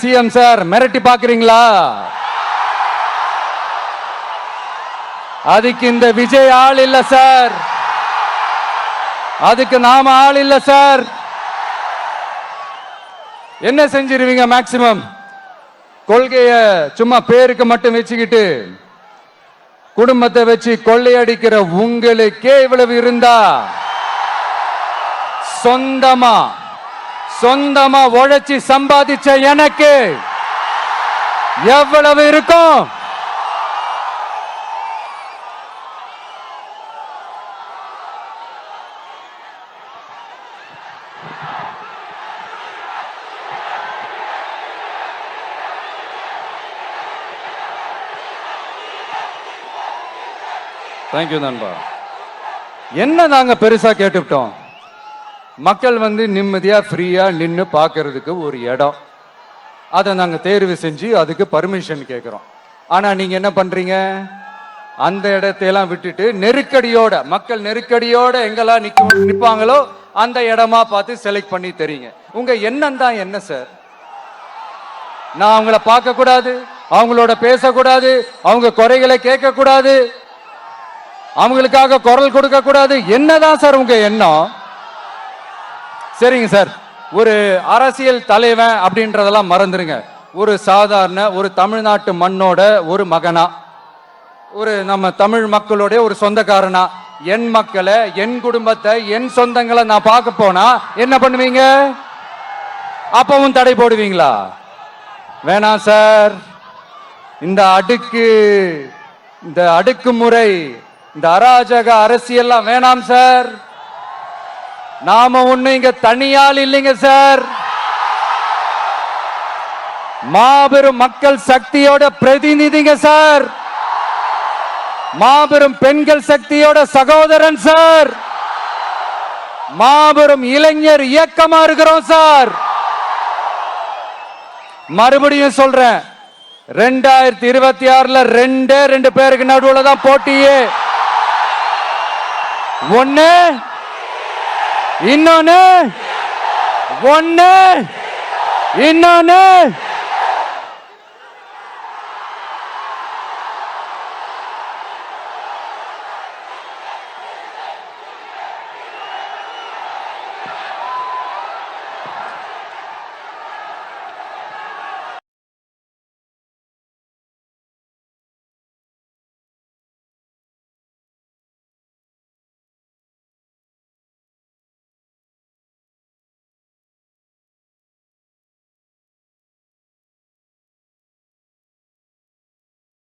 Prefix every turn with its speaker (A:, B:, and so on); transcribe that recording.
A: CM sir மிரட்டி பாக்குறீங்களா? அதுக்கு இந்த விஜய் ஆள் இல்ல சார், அதுக்கு நாம ஆள் இல்ல சார். என்ன செஞ்சிருவீங்க? மேக்சிமம் கொள்கைய சும்மா பேருக்கு மட்டும் வச்சுக்கிட்டு குடும்பத்தை வச்சு கொள்ளையடிக்கிற உங்களுக்கே இவ்வளவு இருந்தா, சொந்தமா உழைச்சி சம்பாதிச்ச எனக்கு எவ்வளவு இருக்கும்? தேங்க்யூ நண்பா. என்ன நாங்க பெருசா கேட்டுவிட்டோம்? மக்கள் நிம்மதியா ஃப்ரீயா நின்று பார்க்கறதுக்கு ஒரு இடம், அதை நாங்க தேர்வு செஞ்சு அதுக்கு பர்மிஷன் கேட்கிறோம். ஆனா நீங்க என்ன பண்றீங்க? அந்த இடத்தையெல்லாம் விட்டுட்டு நெருக்கடியோட, மக்கள் நெருக்கடியோட எங்கெல்லாம் நிப்பாங்களோ அந்த இடமா பார்த்து செலக்ட் பண்ணி தெரியுங்க. உங்க எண்ணம் தான் என்ன சார்? நான் அவங்கள பார்க்க கூடாது, அவங்களோட பேசக்கூடாது, அவங்க குறைகளை கேட்க கூடாது, அவங்களுக்காக குரல் கொடுக்க கூடாது, என்னதான் சார் உங்க எண்ணம்? சரிங்க சார், ஒரு அரசியல் தலைவன் அப்படின்றதெல்லாம் மறந்துருங்க. ஒரு சாதாரண ஒரு தமிழ்நாட்டு மண்ணோட ஒரு மகனா, ஒரு நம்ம தமிழ் மக்களுடைய ஒரு சொந்தக்காரனா, என் மக்களை, என் குடும்பத்தை, என் சொந்தங்களை நான் பார்க்க போனா என்ன பண்ணுவீங்க? அப்பவும் தடை போடுவீங்களா? வேணாம் சார். இந்த அடுக்குமுறை, இந்த அராஜக அரசியல்லாம் வேணாம் சார். நாம ஒண்ணு இங்க தனியால் இல்லைங்க சார், மாபெரும் மக்கள் சக்தியோட பிரதிநிதிங்க சார், மாபெரும் பெண்கள் சக்தியோட சகோதரன் சார், மாபெரும் இளைஞர் இயக்கமா இருக்கிறோம் சார். மறுபடியும் சொல்றேன், 2026ல ரெண்டு பேருக்கு நடுவுல தான் போட்டியே. ஒண்ணு இன்னொன்னு